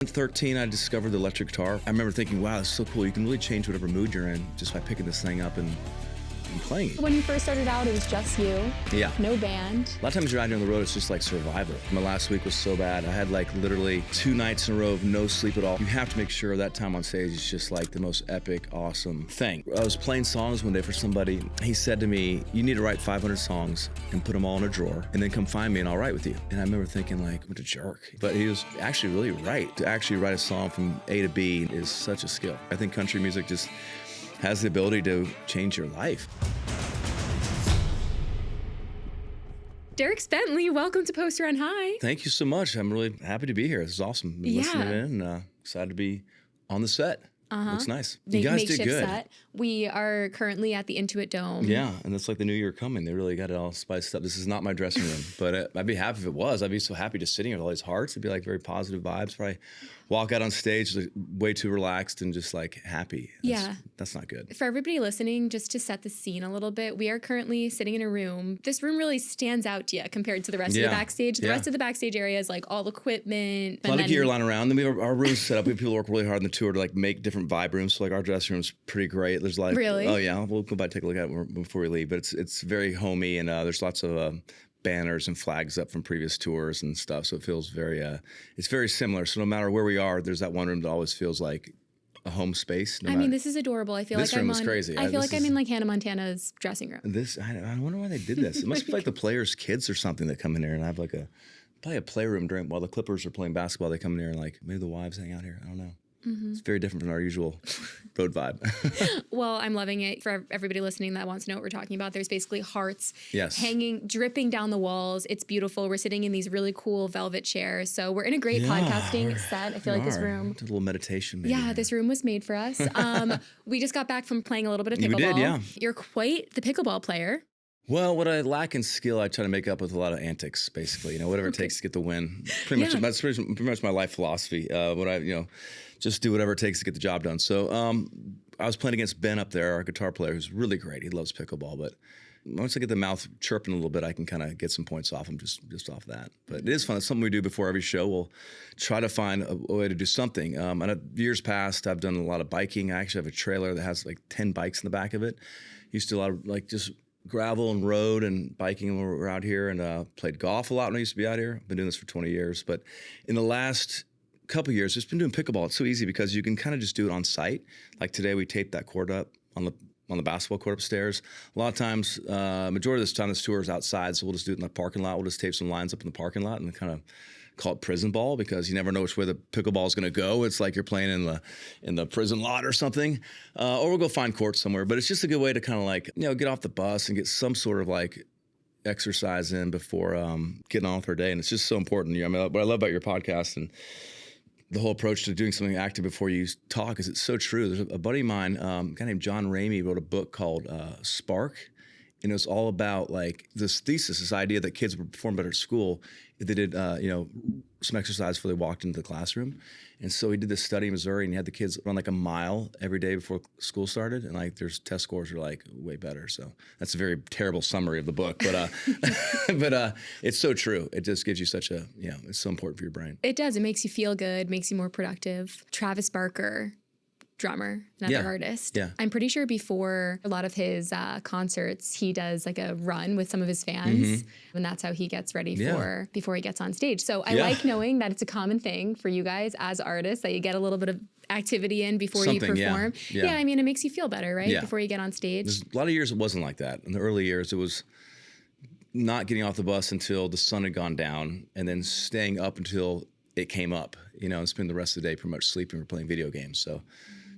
At 13, I discovered the electric guitar. I remember thinking, wow, that's so cool. You can really change whatever mood you're in just by picking this thing up and playing it. When you first started out, it was just you. Yeah. No band. A lot of times you're out here on the road, it's just like survival. My last week was so bad. I had like literally 2 nights in a row of no sleep at all. You have to make sure that time on stage is just like the most epic, awesome thing. I was playing songs one day for somebody. He said to me, you need to write 500 songs and put them all in a drawer and then come find me and I'll write with you. And I remember thinking like, what a jerk. But he was actually really right. To actually write a song from A to B is such a skill. I think country music just has the ability to change your life. Dierks Bentley, welcome to Poster on High. Thank you so much. I'm really happy to be here. This is awesome. Been listening in and excited to be on the set. Looks nice. You guys did good. Set. We are currently at the Intuit Dome. Yeah, and it's like the new year coming. They really got it all spiced up. This is not my dressing room, but I'd be happy if it was. I'd be so happy just sitting here with all these hearts. It'd be like very positive vibes. Probably walk out on stage like, way too relaxed and just like happy. That's not good. For everybody listening, just to set the scene a little bit, we are currently sitting in a room. This room really stands out to you compared to the rest of the backstage. The rest of the backstage area is like all equipment. A lot of gear lying around. Then we have our rooms set up. We have people work really hard on the tour to like make different vibe rooms. So like our dressing room's pretty great. There's like, really? Oh yeah, we'll go by and take a look at it before we leave. But it's very homey and there's lots of banners and flags up from previous tours and stuff. So it feels very, it's very similar. So no matter where we are, there's that one room that always feels like a home space. I mean, this is adorable. I feel this like room I'm is on, crazy. I feel like I'm in like Hannah Montana's dressing room. I wonder why they did this. It must be like the players' kids or something that come in here and have like probably a playroom during while the Clippers are playing basketball. They come in here and like maybe the wives hang out here. I don't know. It's very different from our usual road vibe. Well, I'm loving it. For everybody listening that wants to know what we're talking about, there's basically hearts hanging, dripping down the walls. It's beautiful. We're sitting in these really cool velvet chairs. So we're in a great podcasting set. I feel like this room. A little meditation. Maybe. Yeah, this room was made for us. We just got back from playing a little bit of pickleball. We did, yeah. You're quite the pickleball player. Well, what I lack in skill, I try to make up with a lot of antics, basically. Whatever it takes to get the win. That's pretty much my life philosophy. Just do whatever it takes to get the job done. So I was playing against Ben up there, our guitar player, who's really great. He loves pickleball, but once I get the mouth chirping a little bit, I can kind of get some points off him just off that. But it is fun. It's something we do before every show. We'll try to find a way to do something. And years past, I've done a lot of biking. I actually have a trailer that has like 10 bikes in the back of it. Used to do a lot of like just gravel and road and biking when we were out here, and played golf a lot when I used to be out here. I've been doing this for 20 years. But in the last couple of years, just been doing pickleball. It's so easy because you can kind of just do it on site. Like today, we taped that court up on the basketball court upstairs. A lot of times, majority of this time, this tour is outside, so we'll just do it in the parking lot. We'll just tape some lines up in the parking lot and kind of call it prison ball because you never know which way the pickleball is going to go. It's like you're playing in the prison lot or something, or we'll go find courts somewhere. But it's just a good way to kind of like get off the bus and get some sort of like exercise in before getting on with our day. And it's just so important. I mean, what I love about your podcast and the whole approach to doing something active before you talk is it's so true. There's a buddy of mine, a guy named John Ramey, wrote a book called Spark. And it was all about like this thesis, this idea that kids would perform better at school if they did, some exercise before they walked into the classroom. And so he did this study in Missouri, and he had the kids run like a mile every day before school started, and like their test scores are like way better. So that's a very terrible summary of the book, but but it's so true. It just gives you such a it's so important for your brain. It does. It makes you feel good, makes you more productive. Travis Barker, drummer, another artist. Yeah. I'm pretty sure before a lot of his concerts, he does like a run with some of his fans, and that's how he gets ready for before he gets on stage. So I like knowing that it's a common thing for you guys as artists that you get a little bit of activity in before you perform. Yeah, I mean, it makes you feel better, right? Yeah. Before you get on stage. There's a lot of years it wasn't like that. In the early years, it was not getting off the bus until the sun had gone down, and then staying up until it came up, and spend the rest of the day pretty much sleeping or playing video games. So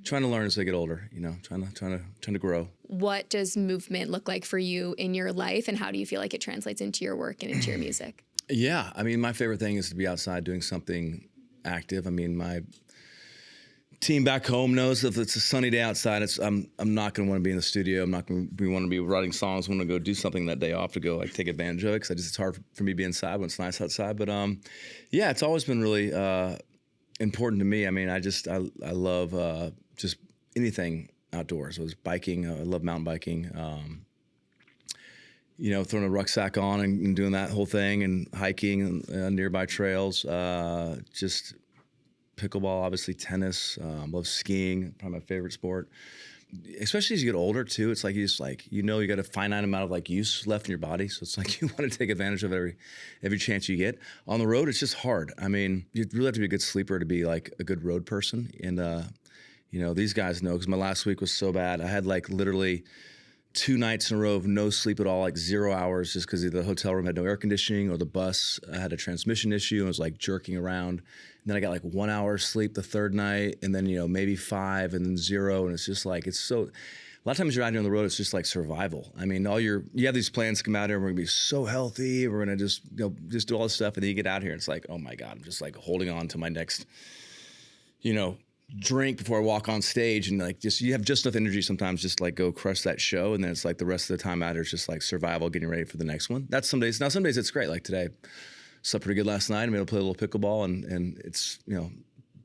trying to learn as I get older, trying to grow. What does movement look like for you in your life, and how do you feel like it translates into your work and into your music? Yeah, I mean, my favorite thing is to be outside doing something active. I mean, my team back home knows if it's a sunny day outside, I'm not going to want to be in the studio. I'm not going to want to be writing songs. I'm going to go do something that day off to go like take advantage of it, because it's hard for me to be inside when it's nice outside. But it's always been really important to me. I mean, I love just anything outdoors. I was biking. I love mountain biking. Throwing a rucksack on and doing that whole thing, and hiking nearby trails. Just pickleball, obviously tennis, love skiing, probably my favorite sport. Especially as you get older too, it's like you just like, you got a finite amount of like use left in your body. So it's like you want to take advantage of every chance you get. On the road, it's just hard. I mean, you really have to be a good sleeper to be like a good road person. And, these guys know, because my last week was so bad. I had like literally 2 nights in a row of no sleep at all, like 0 hours, just because the hotel room had no air conditioning, or the bus had a transmission issue and was like jerking around. And then I got like 1 hour sleep the third night, and then maybe 5, and then 0, and it's just like a lot of times you're out here on the road, it's just like survival. I mean, you have these plans to come out here, and we're gonna be so healthy, we're gonna just do all this stuff, and then you get out here, and it's like, oh my God, I'm just like holding on to my next, drink before I walk on stage, and like you have just enough energy sometimes just like go crush that show, and then it's like the rest of the time out here is just like survival, getting ready for the next one. That's some days. Now some days it's great. Like today, slept pretty good last night. I'm able to play a little pickleball, and it's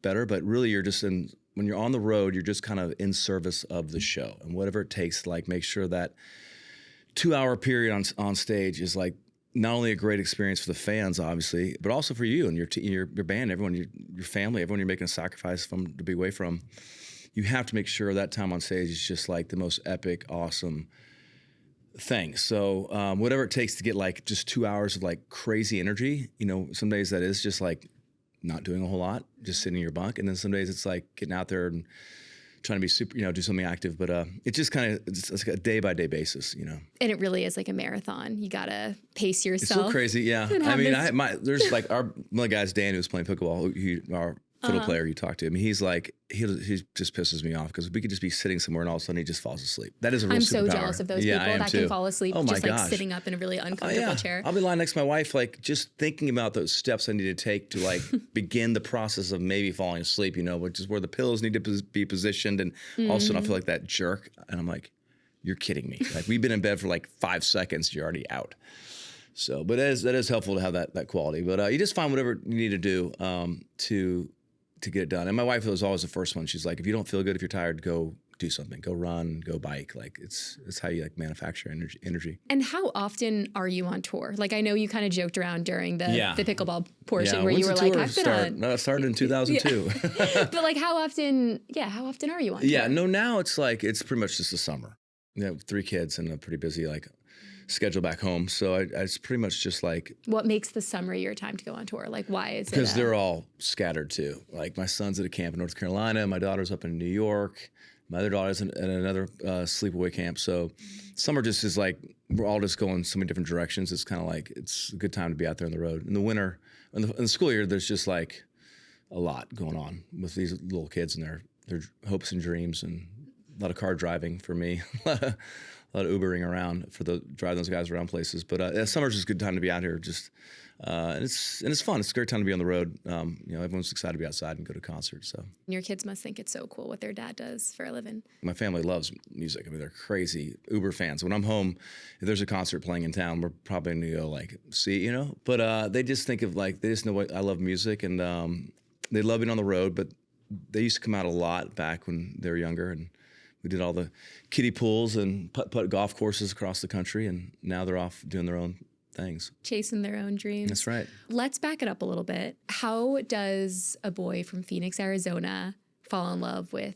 better. But really, when you're on the road, you're just kind of in service of the show, and whatever it takes to like make sure that 2-hour period on stage is like not only a great experience for the fans, obviously, but also for you and your band, everyone, your family, everyone you're making a sacrifice to be away from. You have to make sure that time on stage is just like the most epic, awesome thing. So whatever it takes to get like just 2 hours of like crazy energy, some days that is just like not doing a whole lot, just sitting in your bunk. And then some days it's like getting out there and trying to be super, do something active, but it's just kind of, it's like a day by day basis, And it really is like a marathon. You gotta pace yourself. It's so crazy, yeah. I mean, there's like one of the guys, Dan, who was playing pickleball, our fiddle player you talked to him, he's like, he just pisses me off because we could just be sitting somewhere and all of a sudden he just falls asleep. That is a real superpower. I'm so jealous of those people that too. can fall asleep just like sitting up in a really uncomfortable chair. I'll be lying next to my wife, like just thinking about those steps I need to take to like begin the process of maybe falling asleep, which is where the pillows need to be positioned. And all of a sudden I feel like that jerk. And I'm like, you're kidding me. Like we've been in bed for like 5 seconds, you're already out. So, but that is helpful to have that quality. But you just find whatever you need to do to get it done. And my wife was always the first one. She's like, if you don't feel good, if you're tired, go do something, go run, go bike. Like it's how you like manufacture energy. And how often are you on tour? Like I know you kind of joked around during the pickleball portion where you were like, I've been on. No, it started in 2002. But like how often are you on tour? Yeah, no, now it's like, it's pretty much just the summer. 3 kids and a pretty busy like schedule back home. So it's pretty much just like. What makes the summer your time to go on tour? Like why is it? Because they're all scattered too. Like my son's at a camp in North Carolina. My daughter's up in New York. My other daughter's at another sleepaway camp. So summer just is like, we're all just going so many different directions. It's kind of like, it's a good time to be out there on the road. In the winter, in the school year, there's just like a lot going on with these little kids and their hopes and dreams, and a lot of car driving for me. A lot of Ubering around driving those guys around places. But summer's just a good time to be out here. Just and it's fun. It's a great time to be on the road. Everyone's excited to be outside and go to concerts. So your kids must think it's so cool what their dad does for a living. My family loves music. I mean, they're crazy Uber fans. When I'm home, if there's a concert playing in town, we're probably going to go like see, But they just think of like, they just know what I love music, and they love being on the road. But they used to come out a lot back when they were younger, and we did all the kiddie pools and putt golf courses across the country, and now they're off doing their own things. Chasing their own dreams. That's right. Let's back it up a little bit. How does a boy from Phoenix, Arizona fall in love with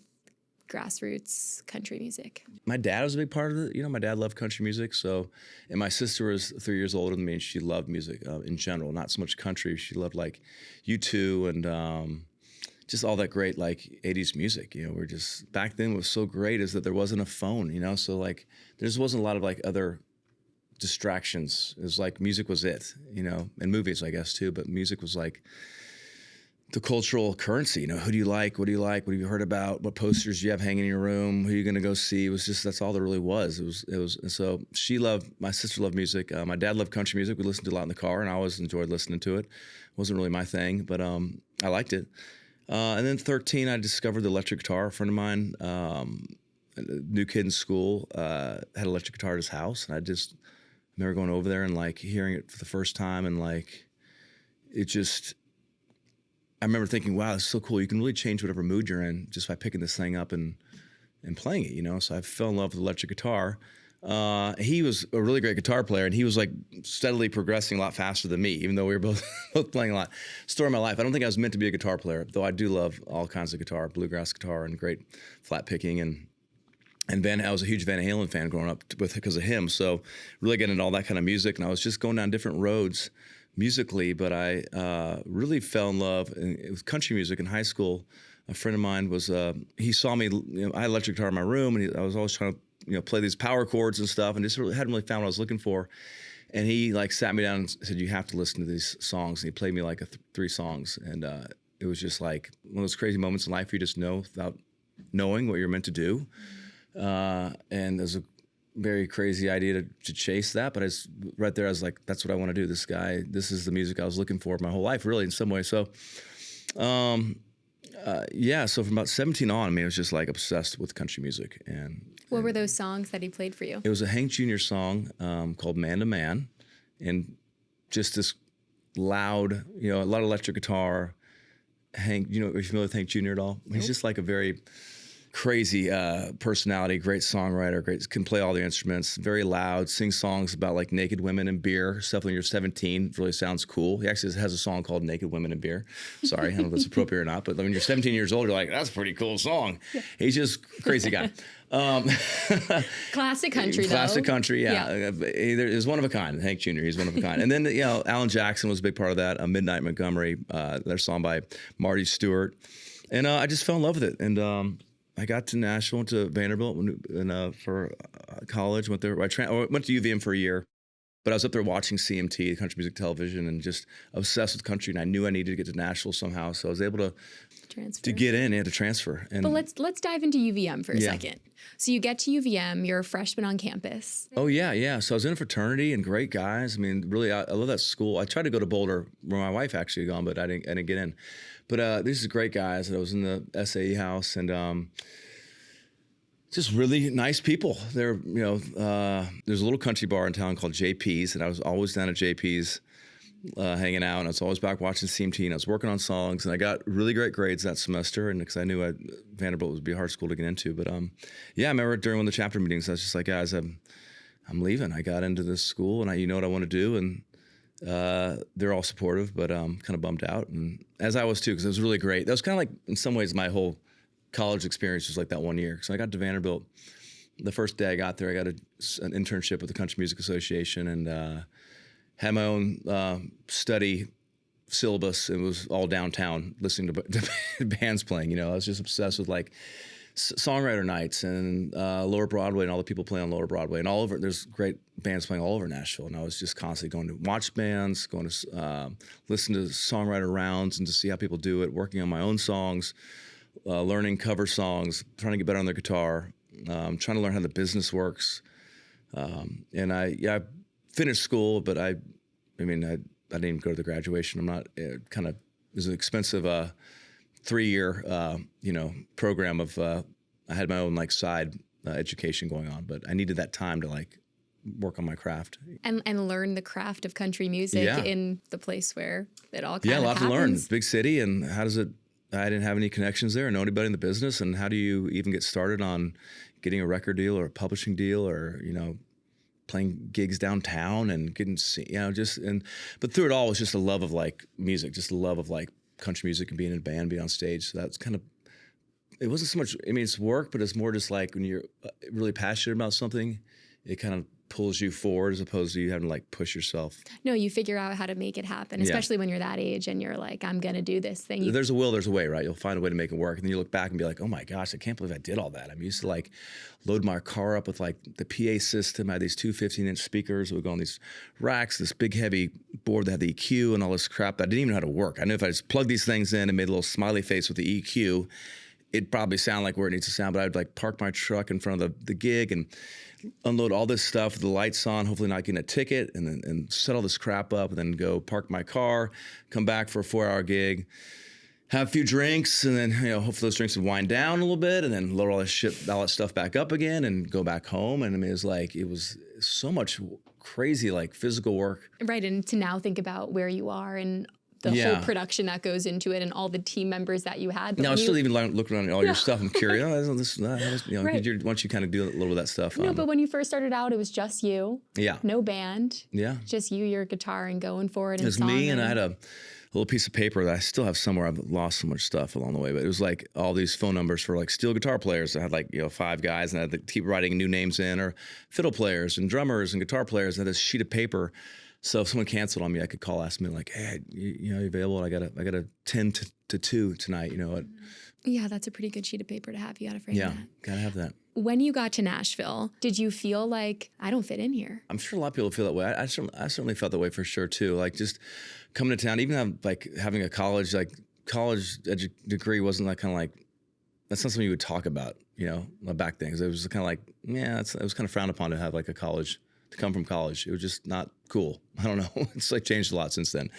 grassroots country music? My dad was a big part of it. My dad loved country music. And my sister was 3 years older than me, and she loved music in general, not so much country. She loved like U2 and just all that great like 80s music. We're just, back then what was so great is that there wasn't a phone, so like there just wasn't a lot of like other distractions. It was like music was it, and movies I guess too, but music was like the cultural currency. Who do you like? What do you like? What have you heard about? What posters do you have hanging in your room? Who are you going to go see? It was just, that's all there really was. It was, and so my sister loved music. My dad loved country music. We listened to a lot in the car, and I always enjoyed listening to it. It wasn't really my thing, but I liked it. And then 13, I discovered the electric guitar. A friend of mine, a new kid in school, had an electric guitar at his house. And I just remember going over there and like hearing it for the first time. And like, I remember thinking, wow, it's so cool. You can really change whatever mood you're in just by picking this thing up and playing it, So I fell in love with electric guitar. He was a really great guitar player, and he was like steadily progressing a lot faster than me, even though we were both playing a lot. Story of my life. I don't think I was meant to be a guitar player, though I do love all kinds of guitar, bluegrass guitar, and great flat picking, and I was a huge Van Halen fan growing up because of him. So really getting into all that kind of music, and I was just going down different roads musically. But I really fell in love with country music in high school. A friend of mine was he saw me. I had electric guitar in my room, and I was always trying to play these power chords and stuff, and just really hadn't really found what I was looking for. And he like sat me down and said, "You have to listen to these songs." And he played me like 3 songs, and it was just like one of those crazy moments in life where you just know without knowing what you're meant to do. And there's a very crazy idea to chase that, but right there I was like, that's what I want to do. This is the music I was looking for my whole life, really, in some way. So, so from about 17 on, I was just like obsessed with country music. And what were those songs that he played for you? It was a Hank Jr. song called "Man to Man," and just this loud, a lot of electric guitar. Hank, are you familiar with Hank Jr. at all? Nope. He's just like a very crazy personality, great songwriter, can play all the instruments, very loud, sings songs about like naked women and beer, stuff when you're 17, really sounds cool. He actually has a song called "Naked Women and Beer." Sorry, I don't know if that's appropriate or not, but when you're 17 years old, you're like, that's a pretty cool song. Yeah. He's just a crazy guy. Classic country, Classic country, yeah. He's one of a kind. Hank Jr., he's one of a kind. And then, Alan Jackson was a big part of that. Midnight Montgomery, their song by Marty Stewart. And I just fell in love with it. And I got to Nashville, went to Vanderbilt for college. Went there. I went to UVM for a year, but I was up there watching CMT, country music television, and just obsessed with country. And I knew I needed to get to Nashville somehow, so I was able to get in and to transfer. And but let's dive into UVM for a second. So you get to UVM, you're a freshman on campus. Oh yeah. So I was in a fraternity and great guys. I mean, really, I love that school. I tried to go to Boulder, where my wife actually had gone, but I didn't get in. But these are great guys. And I was in the SAE house, and just really nice people. There's a little country bar in town called JP's, and I was always down at JP's hanging out, and I was always back watching CMT, and I was working on songs, and I got really great grades that semester, and because I knew Vanderbilt would be a hard school to get into. But I remember during one of the chapter meetings, I was just like, guys, I'm leaving. I got into this school, and what I want to do, and they're all supportive, but kind of bummed out, and as I was too, because it was really great. That was kind of like, in some ways, my whole college experience was like that one year. So I got to Vanderbilt. The first day I got there, I got an internship with the Country Music Association, and had my own study syllabus. It was all downtown, listening to bands playing. I was just obsessed with like songwriter nights and Lower Broadway, and all the people playing on Lower Broadway, and all over. There's great bands playing all over Nashville, and I was just constantly going to watch bands, going to listen to songwriter rounds, and to see how people do it, working on my own songs. Learning cover songs, trying to get better on the guitar, trying to learn how the business works. And I finished school, but I didn't even go to the graduation. I'm not it was an expensive 3-year program of I had my own like side education going on, but I needed that time to like work on my craft and learn the craft of country music in the place where it all kind a of lot happens. to learn. Big city, and how does it? I didn't have any connections there or know anybody in the business. And how do you even get started on getting a record deal or a publishing deal, or, playing gigs downtown and getting, but through it all was just a love of like music, just a love of like country music and being in a band, being on stage. So that's kind of, it wasn't so much, it's work, but it's more just like when you're really passionate about something, it kind of pulls you forward as opposed to you having to like push yourself. No, you figure out how to make it happen, especially when you're that age and you're like, I'm going to do this thing. There's a will, there's a way, right? You'll find a way to make it work. And then you look back and be like, oh my gosh, I can't believe I did all that. I used to like load my car up with like the PA system. I had these 2 15-inch speakers that would go on these racks, this big heavy board that had the EQ and all this crap that I didn't even know how to work. I knew if I just plugged these things in and made a little smiley face with the EQ, it'd probably sound like where it needs to sound, but I'd like park my truck in front of the gig and unload all this stuff with the lights on, hopefully not getting a ticket, and set all this crap up, and then go park my car, come back for a 4-hour gig, have a few drinks, and then hopefully those drinks would wind down a little bit, and then load all that stuff back up again, and go back home. And it was so much crazy like physical work. Right, and to now think about where you are and whole production that goes into it and all the team members that you had. But I was still even looking around at all your stuff. I'm curious. Right. Once you kind of do a little of that stuff. No, but when you first started out, it was just you. Yeah. No band. Yeah. Just you, your guitar, and going for it. It was me, and I had a little piece of paper that I still have somewhere. I've lost so much stuff along the way, but it was like all these phone numbers for like steel guitar players. I had like 5 guys, and I had to keep writing new names in, or fiddle players and drummers and guitar players. And I had this sheet of paper. So if someone canceled on me, I could call last minute, like, hey, you available? I got a 10 to 2 tonight. Yeah, that's a pretty good sheet of paper to have. You got to frame that. Yeah, gotta have that. When you got to Nashville, did you feel like, I don't fit in here? I'm sure a lot of people feel that way. I certainly felt that way for sure too. Like just coming to town, even having a college degree wasn't that's not something you would talk about, back then. 'Cause it was kind of like, it was kind of frowned upon to have like to come from college. It was just not cool. I don't know. It's like changed a lot since then.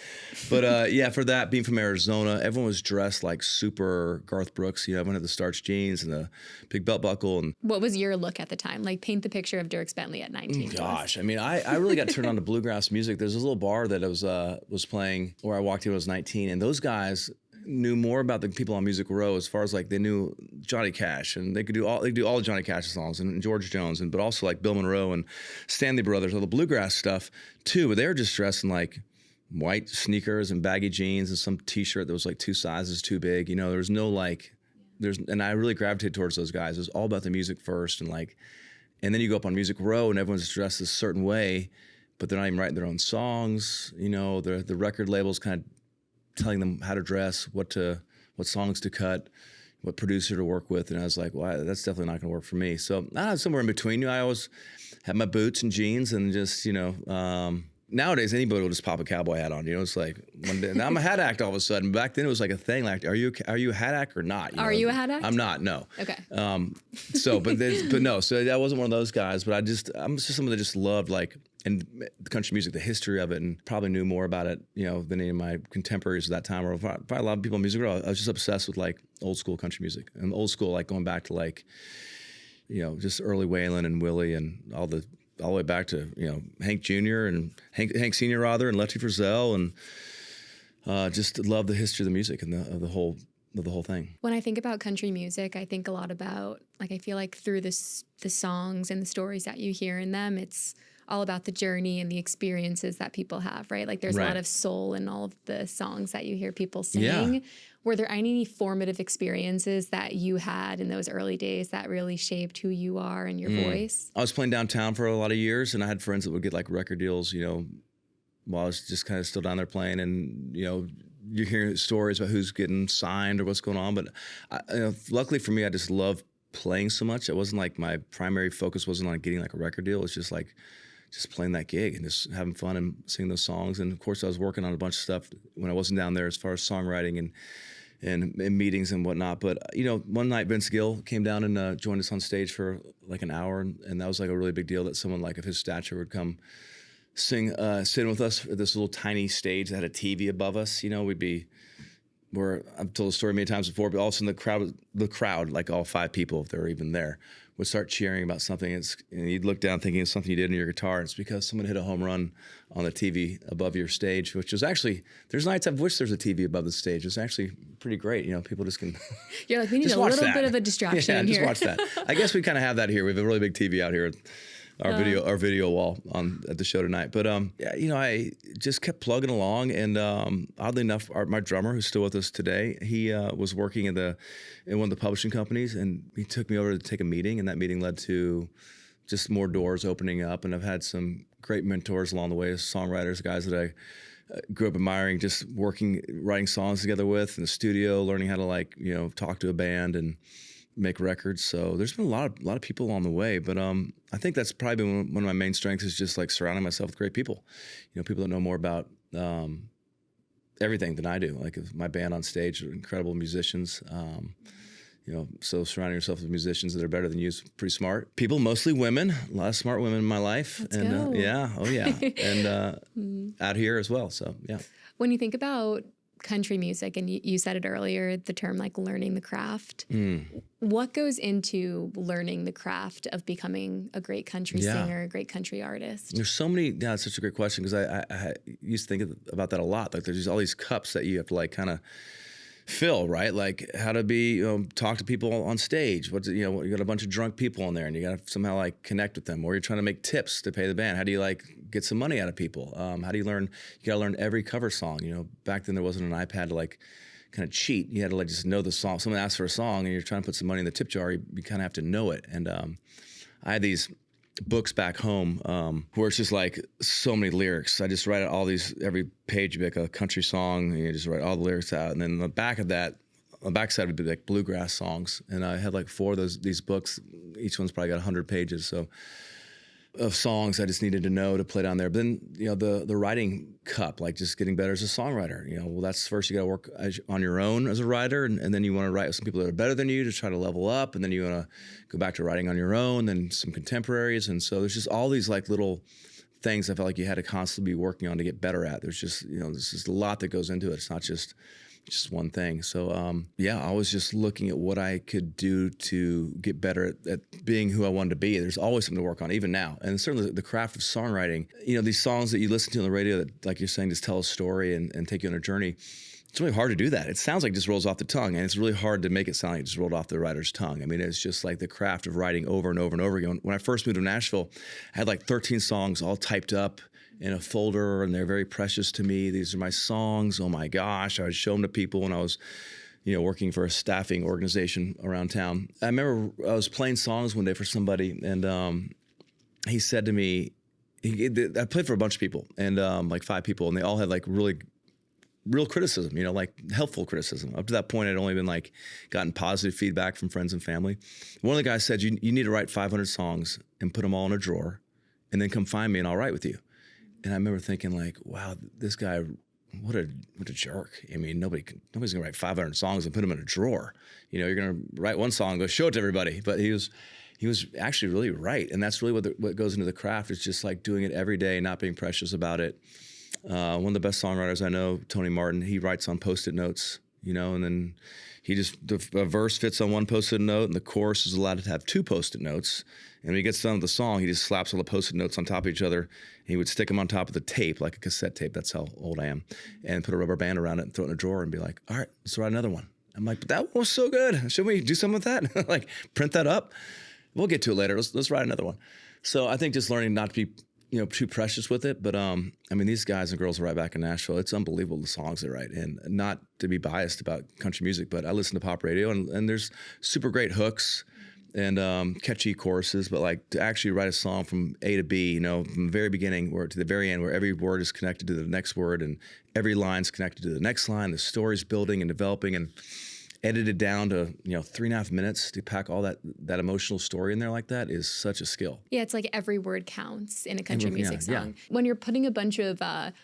But for that, being from Arizona, everyone was dressed like super Garth Brooks. Everyone had the starched jeans and the big belt buckle. And what was your look at the time? Like paint the picture of Dierks Bentley at 19. Gosh, I mean, I really got turned on to bluegrass music. There's this little bar that I was playing where I walked in when I was 19, and those guys knew more about the people on Music Row as far as like they knew Johnny Cash, and they could do all the Johnny Cash songs, and George Jones, but also like Bill Monroe and Stanley Brothers, all the bluegrass stuff too. But they were just dressed in like white sneakers and baggy jeans and some T-shirt that was like 2 sizes too big. There was no and I really gravitated towards those guys. It was all about the music first, and then you go up on Music Row and everyone's dressed a certain way, but they're not even writing their own songs. The record labels kind of telling them how to dress, what songs to cut, what producer to work with. And I was like, well, that's definitely not going to work for me. So somewhere in between. I always had my boots and jeans, and just, nowadays anybody will just pop a cowboy hat on. It's like one day, now I'm a hat act all of a sudden. Back then it was like a thing. Like, are you a hat act or not? Are you a hat act? I'm not. No. Okay. But no. So I wasn't one of those guys. But I'm just someone that just loved and the country music, the history of it, and probably knew more about it, than any of my contemporaries at that time, or probably a lot of people in music. I was just obsessed with like old school country music, and old school, like going back to just early Waylon and Willie and all the way back to Hank Jr. and Hank Sr. rather, and Lefty Frizzell, and just love the history of the music and of the whole thing. When I think about country music, I think a lot about I feel like through the songs and the stories that you hear in them, it's all about the journey and the experiences that people have, right? Like there's a lot of soul in all of the songs that you hear people sing. Yeah. Were there any formative experiences that you had in those early days that really shaped who you are and your voice? I was playing downtown for a lot of years, and I had friends that would get like record deals, while I was just kind of still down there playing, and, you hear stories about who's getting signed or what's going on. But luckily for me, I just love playing so much. It wasn't like my primary focus wasn't on getting like a record deal. It's just like playing that gig and just having fun and singing those songs. And of course I was working on a bunch of stuff when I wasn't down there as far as songwriting and meetings and whatnot. But, one night Vince Gill came down and joined us on stage for like an hour. And that was like a really big deal that someone like of his stature would come sit with us at this little tiny stage that had a TV above us. I've told the story many times before, but all of a sudden the crowd, like all 5 people, if they were even there, would start cheering about something. And you'd look down thinking it's something you did in your guitar. And it's because someone hit a home run on the TV above your stage, which was actually, there's nights I've wished there's a TV above the stage. It's actually pretty great. People just can. You're like, we need a little bit of a distraction here. Just watch that. I guess we kind of have that here. We have a really big TV out here. Our video wall at the show tonight. But I just kept plugging along, and oddly enough, my drummer, who's still with us today, he was working in one of the publishing companies, and he took me over to take a meeting, and that meeting led to just more doors opening up. And I've had some great mentors along the way, songwriters, guys that I grew up admiring, just writing songs together with in the studio, learning how to talk to a band and make records. So there's been a lot of people along the way, but I think that's probably been one of my main strengths, is just like surrounding myself with great people. People that know more about everything than I do. Like my band on stage are incredible musicians. So surrounding yourself with musicians that are better than you is pretty smart. People, mostly women, a lot of smart women in my life. Let's go. Yeah, oh yeah, and out here as well. So yeah. When you think about country music, and you said it earlier, the term like learning the craft. What goes into learning the craft of becoming a great country singer, a great country artist? There's so many, yeah, it's such a great question, because I used to think about that a lot. Like there's all these cups that you have to like kind of fill, right? Like how to be, talk to people on stage. You got a bunch of drunk people in there and you got to somehow like connect with them, or you're trying to make tips to pay the band. How do you like get some money out of people? How do you learn? You got to learn every cover song. Back then there wasn't an iPad to like kind of cheat. You had to like just know the song. Someone asks for a song and you're trying to put some money in the tip jar. You kind of have to know it. And I had these books back home where it's just like so many lyrics. I just write out all these, every page would be like a country song, and you just write all the lyrics out. And then the back of that, on the back side would be like bluegrass songs. And I had like 4 of these books. Each one's probably got 100 pages. So of songs I just needed to know to play down there. But then, the writing cup, like just getting better as a songwriter. Well, that's first you got to work on your own as a writer, and then you want to write with some people that are better than you to try to level up, and then you want to go back to writing on your own, then some contemporaries. And so there's just all these like little things I felt like you had to constantly be working on to get better at. There's just, there's just a lot that goes into it. It's not just one thing. So, I was just looking at what I could do to get better at being who I wanted to be. There's always something to work on, even now. And certainly the craft of songwriting, these songs that you listen to on the radio that, like you're saying, just tell a story and take you on a journey. It's really hard to do that. It sounds like it just rolls off the tongue, and it's really hard to make it sound like it just rolled off the writer's tongue. I mean, it's just like the craft of writing over and over and over again. When I first moved to Nashville, I had like 13 songs all typed up in a folder, and they're very precious to me. These are my songs. Oh my gosh. I would show them to people when I was, working for a staffing organization around town. I remember I was playing songs one day for somebody, and he said to me, I played for a bunch of people, and like 5 people, and they all had like real criticism, like helpful criticism. Up to that point, I'd only been like gotten positive feedback from friends and family. One of the guys said, you need to write 500 songs and put them all in a drawer, and then come find me and I'll write with you. And I remember thinking like, wow, this guy, what a jerk. I mean, nobody's gonna write 500 songs and put them in a drawer. You're gonna write one song, go show it to everybody. But he was actually really right. And that's really what goes into the craft. It's just like doing it every day, not being precious about it. One of the best songwriters I know, Tony Martin, he writes on Post-it notes, and then a verse fits on one Post-it note, and the chorus is allowed to have 2 Post-it notes. And when he gets done with the song, he just slaps all the Post-it notes on top of each other. And he would stick them on top of the tape, like a cassette tape. That's how old I am. And put a rubber band around it and throw it in a drawer and be like, all right, let's write another one. I'm like, but that one was so good. Shouldn't we do something with that? Like, print that up? We'll get to it later. Let's write another one. So I think just learning not to be too precious with it. But I mean, these guys and girls right back in Nashville, it's unbelievable the songs they write. And not to be biased about country music, but I listen to pop radio, and there's super great hooks and catchy choruses. But like to actually write a song from A to B, from the very beginning to the very end, where every word is connected to the next word and every line's connected to the next line, the story's building and developing, and edited down to 3.5 minutes to pack all that emotional story in there like that is such a skill. Yeah, it's like every word counts in a country music song. Yeah. When you're putting a bunch of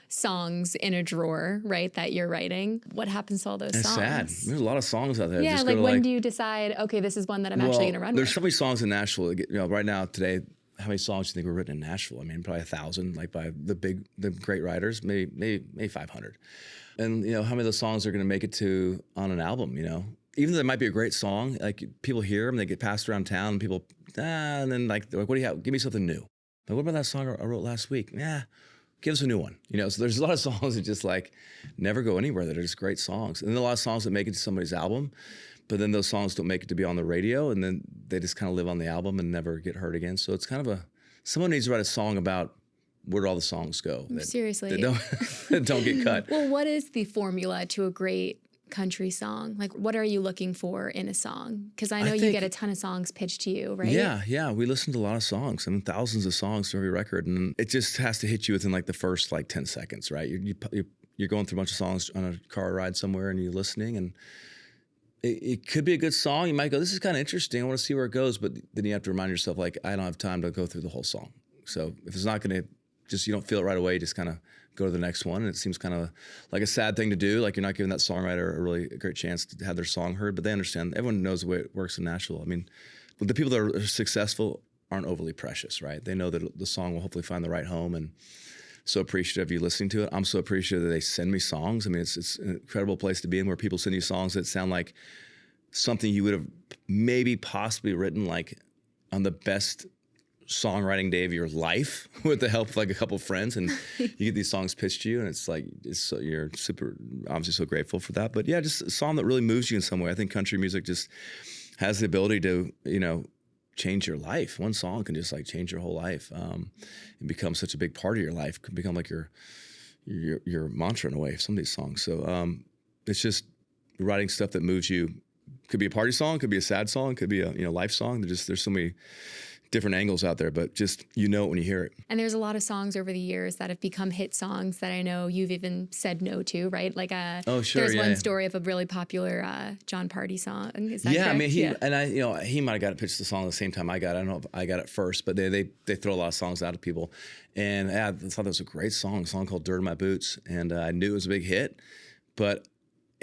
songs in a drawer, right, that you're writing, what happens to all those songs? It's sad. There's a lot of songs out there. Yeah, like when do you decide, okay, this is one that I'm actually going to run with? There's so many songs in Nashville. Right now, today, how many songs do you think were written in Nashville? I mean, probably 1,000, like by the great writers, maybe 500. And how many of those songs are going to make it to on an album? Even though there might be a great song, like people hear them, they get passed around town, and people, and then like, what do you have? Give me something new. Like, what about that song I wrote last week? Yeah, give us a new one. So there's a lot of songs that just like never go anywhere that are just great songs, and then a lot of songs that make it to somebody's album, but then those songs don't make it to be on the radio, and then they just kind of live on the album and never get heard again. So it's kind of someone needs to write a song about where all the songs go. Seriously. That don't get cut. Well, what is the formula to a great country song? Like, what are you looking for in a song? Because I know you get a ton of songs pitched to you, right? Yeah. We listen to a lot of songs. I mean, thousands of songs for every record, and it just has to hit you within like the first 10 seconds, right? You're going through a bunch of songs on a car ride somewhere, and you're listening, and it could be a good song. You might go, this is kind of interesting. I want to see where it goes, but then you have to remind yourself, like, I don't have time to go through the whole song. So if it's not going to you don't feel it right away, just kind of go to the next one. And it seems kind of like a sad thing to do. Like you're not giving that songwriter a really great chance to have their song heard, but they understand. Everyone knows the way it works in Nashville. I mean, the people that are successful aren't overly precious, right? They know that the song will hopefully find the right home. And so appreciative of you listening to it. I'm so appreciative that they send me songs. I mean, it's an incredible place to be in, where people send you songs that sound like something you would have maybe possibly written like on the best songwriting day of your life with the help of like a couple of friends, and you get these songs pitched to you, and it's like, you're super obviously so grateful for that. But yeah, just a song that really moves you in some way. I think country music just has the ability to, change your life. One song can just like change your whole life, and become such a big part of your life. It can become like your mantra in a way, some of these songs. So it's just writing stuff that moves you. Could be a party song, could be a sad song, could be a life song. There's so many different angles out there, but just it when you hear it. And there's a lot of songs over the years that have become hit songs that I know you've even said no to, right? Like there's one story of a really popular John Party song. Is that correct? I mean, he might have got to pitch the song at the same time I got it. I don't know if I got it first, but they throw a lot of songs out to people, and I thought that was a great song, a song called "Dirt in My Boots," and I knew it was a big hit, but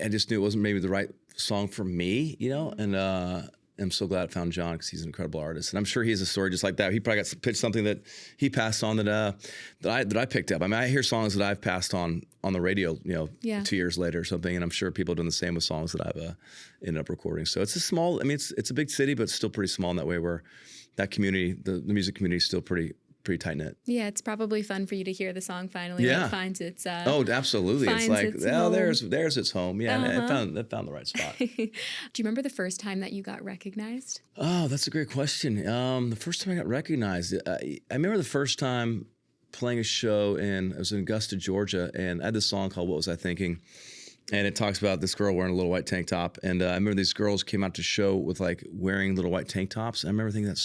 I just knew it wasn't maybe the right song for me, and I'm so glad I found John, because he's an incredible artist, and I'm sure he has a story just like that. He probably got pitched something that he passed on that I picked up. I mean, I hear songs that I've passed on the radio, 2 years later or something, and I'm sure people have done the same with songs that I've ended up recording. So it's it's a big city, but it's still pretty small in that way, where that community, the music community, is still pretty tight knit. Yeah, it's probably fun for you to hear the song finally. Yeah, it finds its. Oh, absolutely! It's like, there's its home. Yeah, it found the right spot. Do you remember the first time that you got recognized? Oh, that's a great question. The first time I got recognized, I remember the first time playing a show I was in Augusta, Georgia, and I had this song called "What Was I Thinking." And it talks about this girl wearing a little white tank top. And I remember these girls came out to show with like wearing little white tank tops. I remember thinking, that's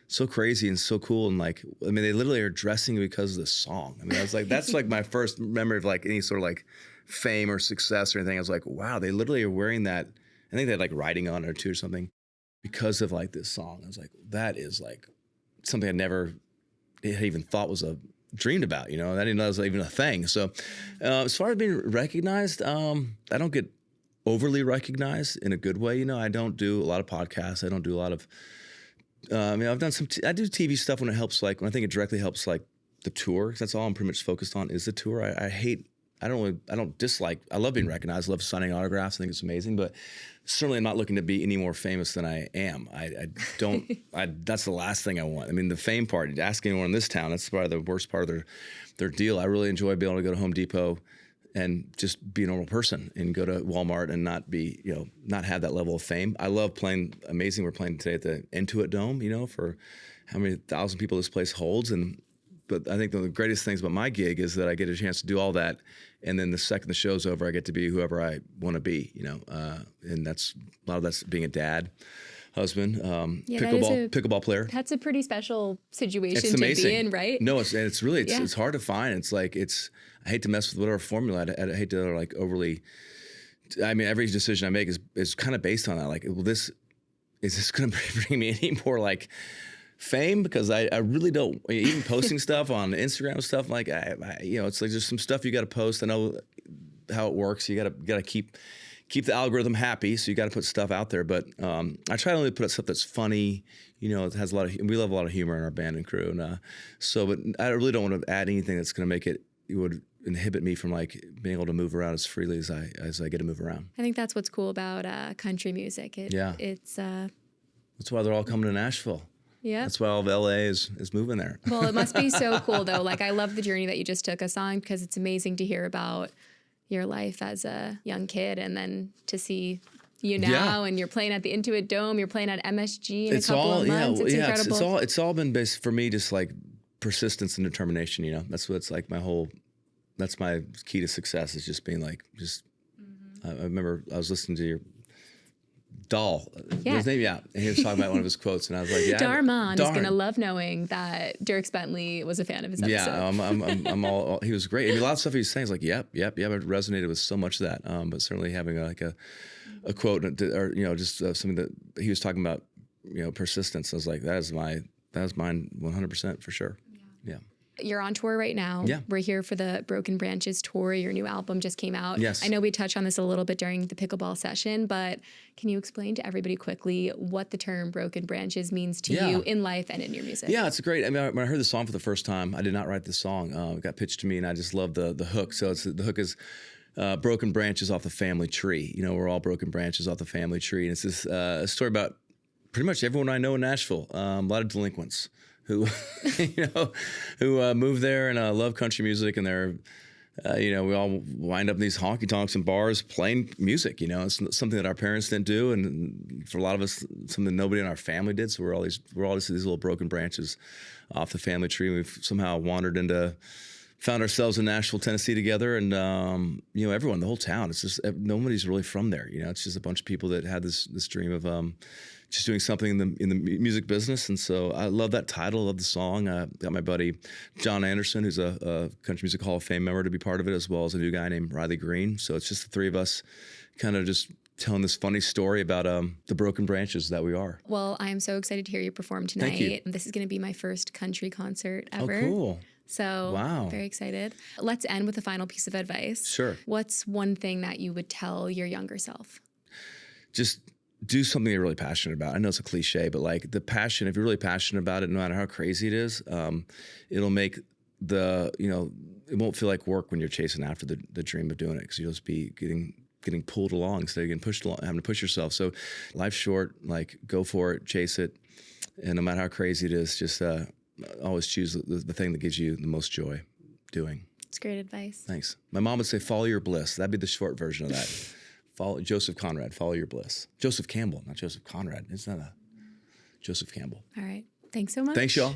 so crazy and so cool. And like, I mean, they literally are dressing because of the song. I mean, I was like, that's like my first memory of like any sort of like fame or success or anything. I was like, wow, they literally are wearing that. I think they had like writing on it too or something because of like this song. I was like, that is like something I never had even thought was dreamed about, I didn't know it was even a thing. So as far as being recognized, I don't get overly recognized in a good way. I don't do a lot of podcasts. I don't do a lot of, I've done I do TV stuff when it helps, like when I think it directly helps like the tour, 'cause that's all I'm pretty much focused on is the tour. I don't dislike, I love being recognized. I love signing autographs. I think it's amazing, but certainly I'm not looking to be any more famous than I am. I don't, that's the last thing I want. I mean, the fame part, ask anyone in this town, that's probably the worst part of their deal. I really enjoy being able to go to Home Depot and just be a normal person and go to Walmart and not be, not have that level of fame. I love playing, amazing. We're playing today at the Intuit Dome, for how many thousand people this place holds. But I think one of the greatest things about my gig is that I get a chance to do all that. And then the second the show's over, I get to be whoever I want to be, and that's a lot of that's being a dad, husband, pickleball player. That's a pretty special situation to be in, right? No, it's really, it's hard to find. It's like, I hate to mess with whatever formula. I hate to like overly, I mean, every decision I make is kind of based on that. Like, well, is this going to bring me any more like fame? Because I really don't, even posting stuff on Instagram and stuff, like, it's like there's some stuff you got to post. I know how it works. You got to keep the algorithm happy. So you got to put stuff out there. But I try to only put out stuff that's funny. It has we love a lot of humor in our band and crew. And but I really don't want to add anything that's going to make it would inhibit me from like being able to move around as freely as I get to move around. I think that's what's cool about country music. It's that's why they're all coming to Nashville. Yeah, that's why all of LA is moving there. Well, it must be so cool though. Like, I love the journey that you just took us on, because it's amazing to hear about your life as a young kid, and then to see you now, and you're playing at the Intuit Dome, you're playing at MSG in a couple of months. It's incredible. It's all been based for me, just like persistence and determination. That's what's like that's my key to success, is just being like, I remember I was listening to your Doll, his name, and he was talking about one of his quotes, and I was like, Darman is gonna love knowing that Dierks Bentley was a fan of his episode. Yeah, I'm all. He was great. I mean, a lot of stuff he was saying is like, yep. I resonated with so much of that. But certainly having a quote, or just something that he was talking about, persistence. I was like, that is mine 100% for sure. Yeah. You're on tour right now. Yeah. We're here for the Broken Branches tour. Your new album just came out. Yes. I know we touched on this a little bit during the pickleball session, but can you explain to everybody quickly what the term Broken Branches means to you in life and in your music? Yeah, it's great. I mean, when I heard the song for the first time, I did not write the song. It got pitched to me, and I just love the hook. So the hook is broken branches off the family tree. You know, we're all broken branches off the family tree. And it's this a story about pretty much everyone I know in Nashville. A lot of delinquents who, who move there and love country music, and they're, we all wind up in these honky tonks and bars playing music. You know, it's something that our parents didn't do, and for a lot of us, something nobody in our family did. So we're all just these little broken branches off the family tree. We've somehow found ourselves in Nashville, Tennessee together, and everyone, the whole town. It's just nobody's really from there. You know, it's just a bunch of people that had this dream of just doing something in the music business. And so I love that title, love the song. I got my buddy John Anderson, who's a Country Music Hall of Fame member, to be part of it, as well as a new guy named Riley Green. So it's just the three of us kind of just telling this funny story about the broken branches that we are. Well, I am so excited to hear you perform tonight. Thank you. This is going to be my first country concert ever. Oh, cool. So wow. Very excited. Let's end with a final piece of advice. Sure. What's one thing that you would tell your younger self? Just do something you're really passionate about. I know it's a cliche, but like the passion, if you're really passionate about it, no matter how crazy it is, it'll make it won't feel like work when you're chasing after the dream of doing it, because you'll just be getting pulled along instead of getting pushed along, having to push yourself. So life's short, like go for it, chase it. And no matter how crazy it is, just always choose the thing that gives you the most joy doing. It's great advice. Thanks. My mom would say, follow your bliss. That'd be the short version of that. Follow Joseph Conrad, follow your bliss. Joseph Campbell, not Joseph Conrad. It's not a Joseph Campbell. All right. Thanks so much. Thanks, y'all.